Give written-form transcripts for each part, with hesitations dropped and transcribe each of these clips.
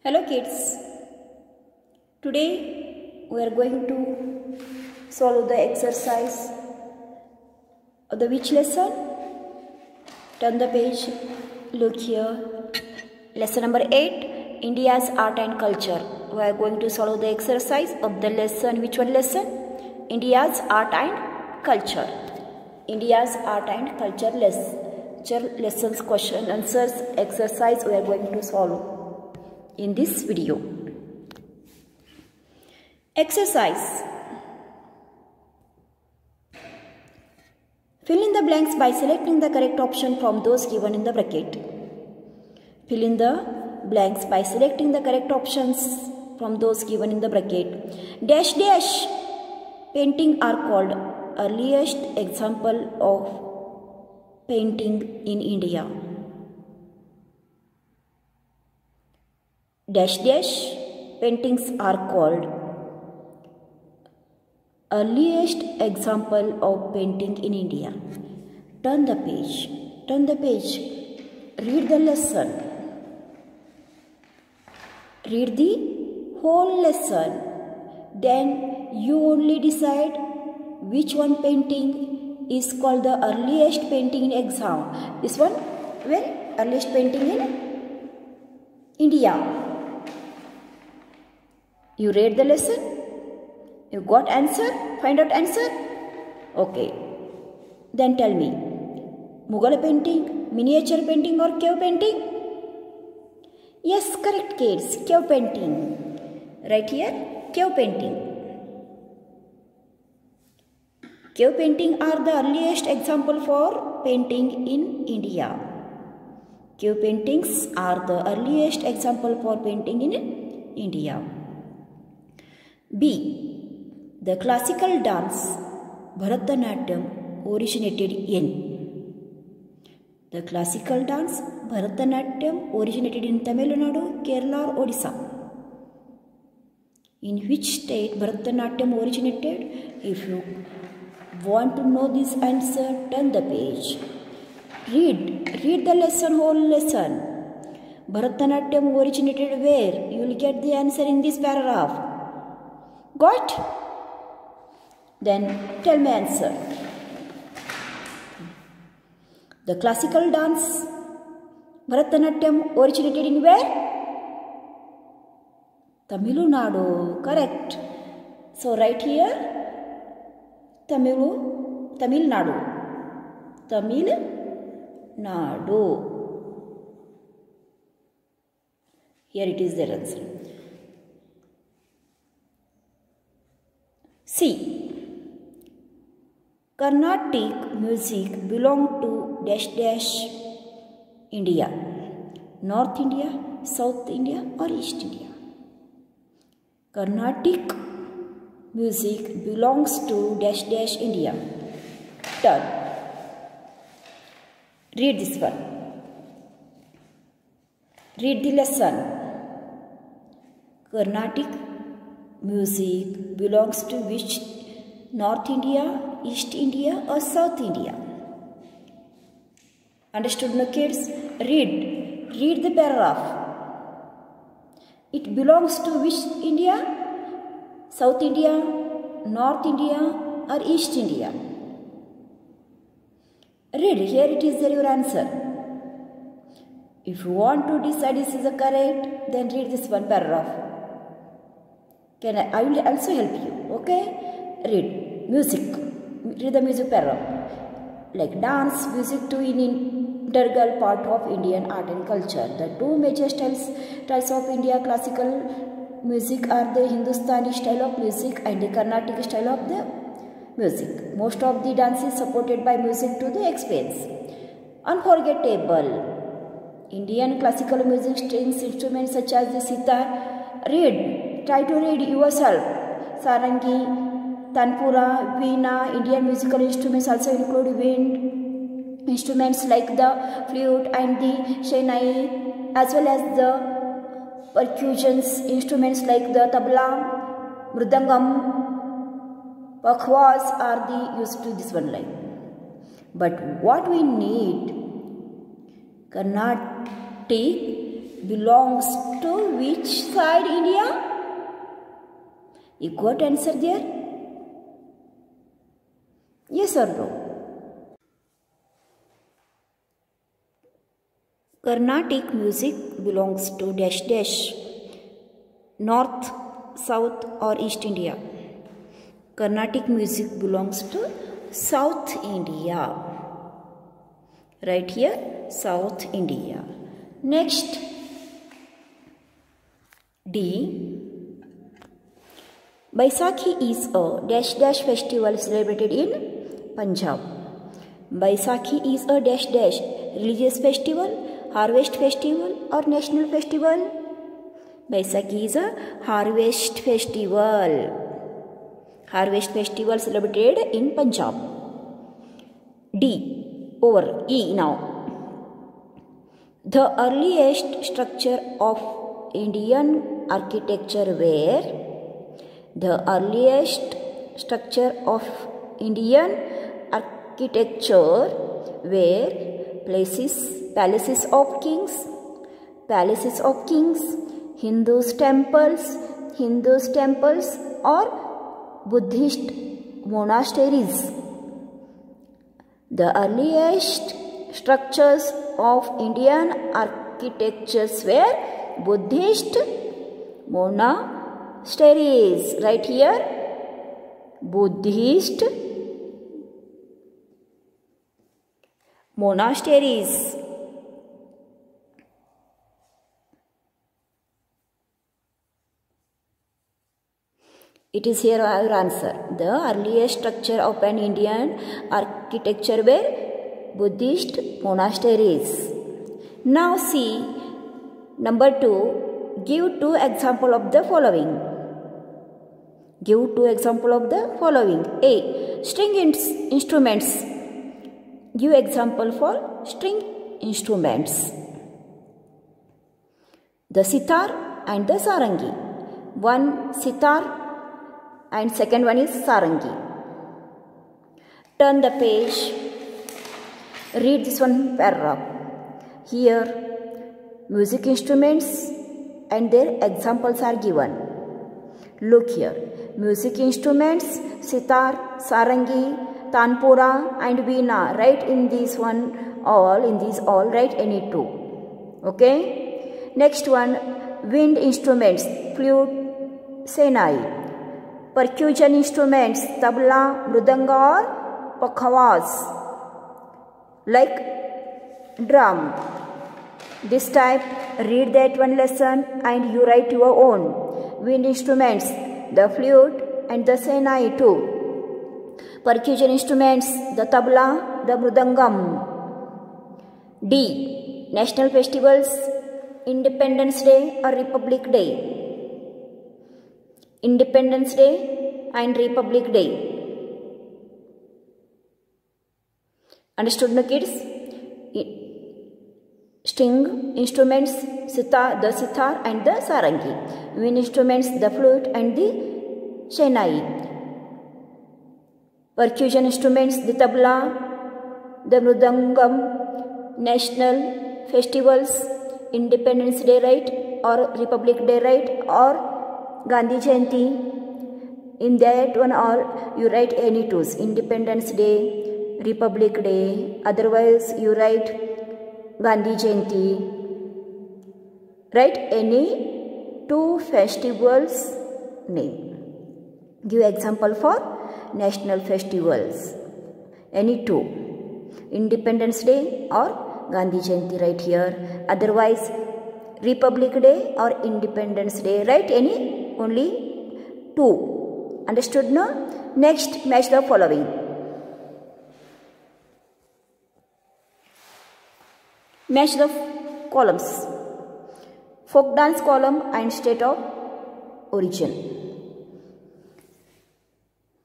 Hello kids, today we are going to solve the exercise of the which lesson? Turn the page, look here. Lesson number 8, India's art and culture. We are going to solve the exercise of the lesson. Which one lesson? India's art and culture. India's art and culture lessons, question, answers, exercise we are going to solve in this video. Exercise. Fill in the blanks by selecting the correct option from those given in the bracket. Fill in the blanks by selecting the correct options from those given in the bracket. Dash dash painting are called earliest example of painting in India. Dash dash paintings are called earliest example of painting in India. Turn the page. Turn the page. Read the lesson. Read the whole lesson. Then you only decide which one painting is called the earliest painting in exam. This one, well, earliest painting in India. You read the lesson? You got answer? Find out answer? Okay. Then tell me, Mughal painting, miniature painting or cave painting? Yes, correct kids, cave painting. Right here, cave painting. Cave painting are the earliest example for painting in India. Cave paintings are the earliest example for painting in India. B. The classical dance Bharatanatyam originated in. The classical dance Bharatanatyam originated in Tamil Nadu, Kerala or Odisha. In which state Bharatanatyam originated? If you want to know this answer, turn the page. Read the lesson, whole lesson. Bharatanatyam originated where? You will get the answer in this paragraph. Got? Then tell me answer. The classical dance Bharatanatyam originated in where? Tamil Nadu. Correct. So write here Tamil Nadu. Tamil Nadu. Here it is their answer. C. Carnatic music belong to dash dash India. North India, South India or East India. Carnatic music belongs to dash dash India. Turn. Read this one. Read the lesson. Carnatic music belongs to which? North India, East India or South India? Understood no kids? Read the paragraph. It belongs to which India? South India, North India or East India? Read. Here it is there your answer. If you want to decide this is the correct, then read this one paragraph. I will also help you. Okay? Read. Music. Read the music paragraph. Like dance, music too in integral part of Indian art and culture. The two major styles of India classical music are the Hindustani style of music and the Carnatic style of the music. Most of the dance is supported by music to the expense. Unforgettable. Indian classical music strings instruments such as the sitar. Read. Try to read yourself. Sarangi, tanpura, veena. Indian musical instruments also include wind instruments like the flute and the shehnai, as well as the percussion instruments like the tabla, mridangam, pakhwas are the used to this one line. But what we need? Carnatic belongs to which side India? You got answer there? Yes or no? Carnatic music belongs to dash dash, north, south or east India. Carnatic music belongs to South India. Right here, South India. Next, D. Baisakhi is a dash dash festival celebrated in Punjab. Baisakhi is a dash dash religious festival, harvest festival or national festival. Baisakhi is a harvest festival. Harvest festival celebrated in Punjab. D. Over E now. The earliest structure of Indian architecture were. The earliest structure of Indian architecture were palaces of kings, Hindu temples or Buddhist monasteries. The earliest structures of Indian architectures were Buddhist monasteries. Right here, Buddhist monasteries. It is here our answer. The earliest structure of an Indian architecture were Buddhist monasteries. Now see number 2. Give 2 examples of the following. Give 2 examples of the following. A. String instruments. Give example for string instruments. The sitar and the sarangi. One sitar and second one is sarangi. Turn the page. Read this one paragraph. Here music instruments and their examples are given. Look here. Music instruments, sitar, sarangi, tanpura and veena. Write in this one all, in these all write any 2. Okay. Next one, wind instruments, flute, senai. Percussion instruments, tabla, mridanga or pakhawaz, like drum. This type, read that one lesson and you write your own. Wind instruments, the flute and the senai too. Percussion instruments, the tabla, the mridangam. D. National festivals, Independence Day or Republic Day. Independence Day and Republic Day. Understood no kids? String instruments, the sitar and the sarangi. Wind instruments, the flute and the senai. Percussion instruments, the tabla, the mridangam. National festivals, Independence Day, right? Or Republic Day, right? Or Gandhi Jayanti. In that one all you write any 2s. Independence Day, Republic Day. Otherwise you write Gandhi Jayanti. Write any 2 festivals name. Give example for national festivals. Any 2. Independence Day or Gandhi Jayanti, right here. Otherwise Republic Day or Independence Day, write any only 2. Understood no? Next, match the following. Match the columns. Folk dance column and state of origin.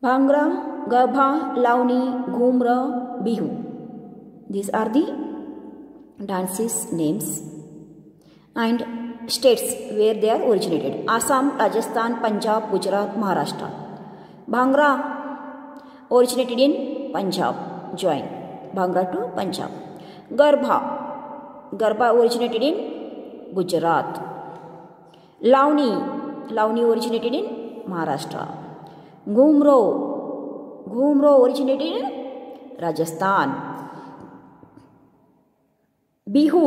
Bhangra, Garbha, Launi, Ghumra, Bihu. These are the dances names and states where they are originated. Assam, Rajasthan, Punjab, Gujarat, Maharashtra. Bhangra originated in Punjab. Join Bhangra to Punjab. Garbha originated in Gujarat. Lavani originated in Maharashtra. Ghumro originated in Rajasthan. Bihu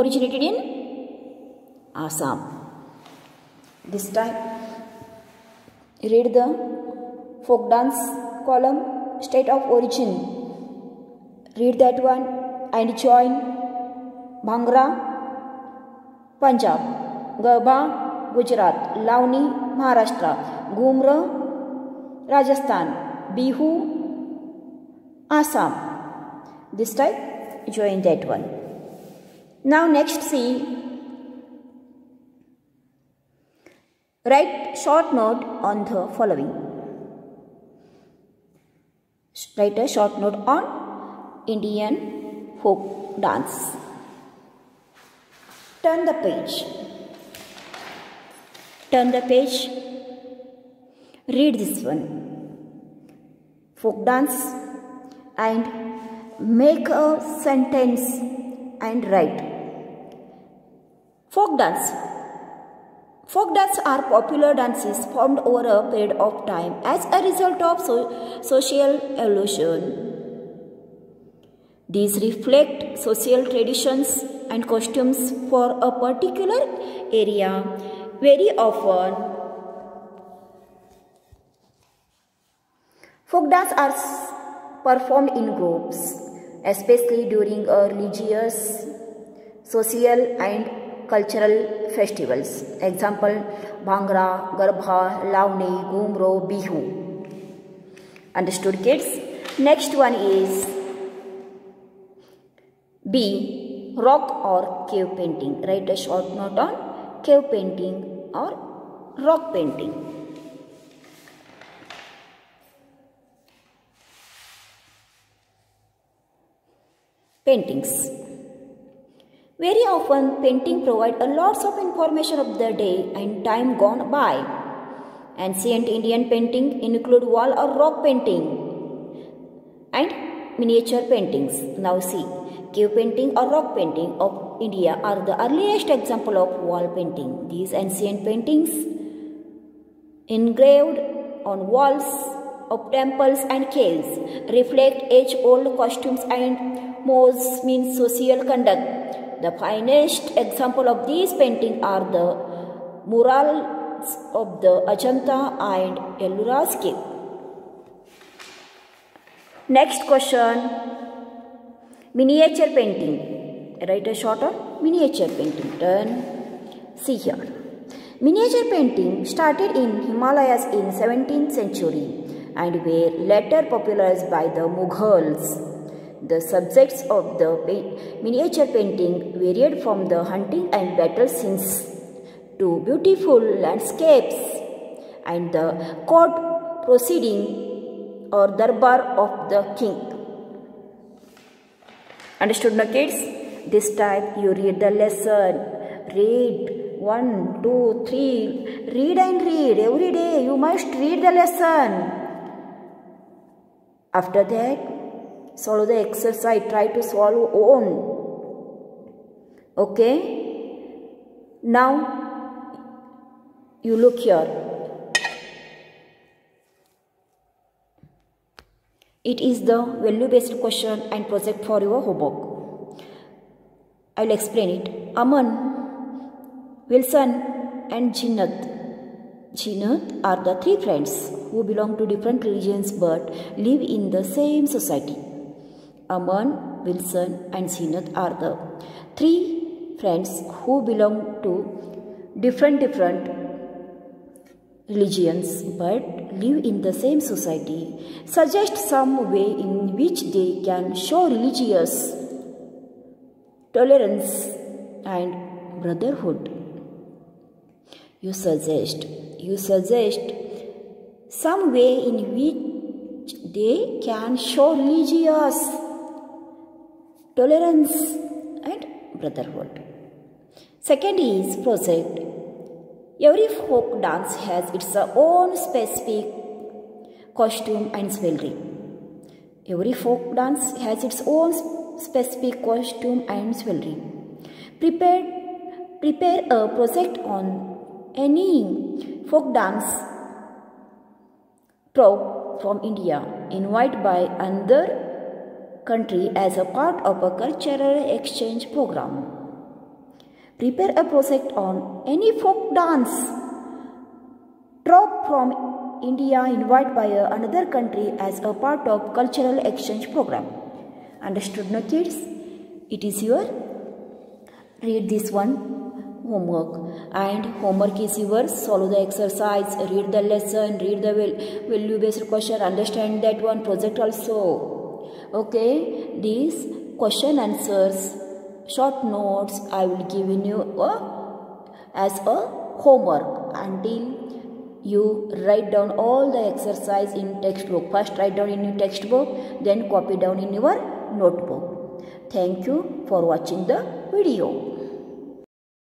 originated in Assam. This time read the folk dance column, state of origin. Read that one and join. Bhangra, Punjab. Garba, Gujarat. Lavani, Maharashtra. Ghumra, Rajasthan. Bihu, Assam. This type, join that one. Now next see. Write short note on the following. Write a short note on Indian folk dance. Turn the page. Read this one. Folk dance and make a sentence and write. Folk dance. Folk dance are popular dances formed over a period of time as a result of social evolution. These reflect social traditions and costumes for a particular area. Very often, folk dance are performed in groups, especially during religious, social and cultural festivals. Example, Bhangra, Garba, Lavani, Ghumro, Bihu. Understood, kids? Next one is B. Rock or cave painting. Write a short note on cave painting or rock painting. Paintings. Very often, painting provide a lots of information of the day and time gone by. Ancient Indian painting include wall or rock painting and miniature paintings. Now see, cave painting or rock painting of India are the earliest example of wall painting. These ancient paintings engraved on walls of temples and caves reflect age-old costumes and modes means social conduct. The finest example of these paintings are the murals of the Ajanta and Ellora's cave. Next question, miniature painting. Write a short on miniature painting. Turn. See here. Miniature painting started in Himalayas in 17th century and were later popularized by the Mughals. The subjects of the miniature painting varied from the hunting and battle scenes to beautiful landscapes and the court proceeding or darbar of the king. Understood, now kids? This time you read the lesson. Read 1, 2, 3. Read and read. Every day you must read the lesson. After that, solve the exercise. Try to solve own. Okay? Now, you look here. It is the value-based question and project for your homework. I will explain it. Aman, Wilson and Jeanette are the three friends who belong to different religions but live in the same society. Aman, Wilson and Jeanette are the three friends who belong to different religions but live in the same society. Suggest some way in which they can show religious tolerance and brotherhood. You suggest some way in which they can show religious tolerance and brotherhood. Second is project. Every folk dance has its own specific costume and jewelry. Every folk dance has its own specific costume and jewelry. Prepare a project on any folk dance troupe from India, invite by another country as a part of a cultural exchange program. Prepare a project on any folk dance troupe from India, invite by another country as a part of cultural exchange program. Understood, no kids? It is your read this one homework, and homework is yours. Follow the exercise, read the lesson, read the value based question, understand that one, project also. Okay, these question answers, short notes I will give you as a homework until you write down all the exercise in textbook. First write down in your textbook, then copy down in your notebook. Thank you for watching the video.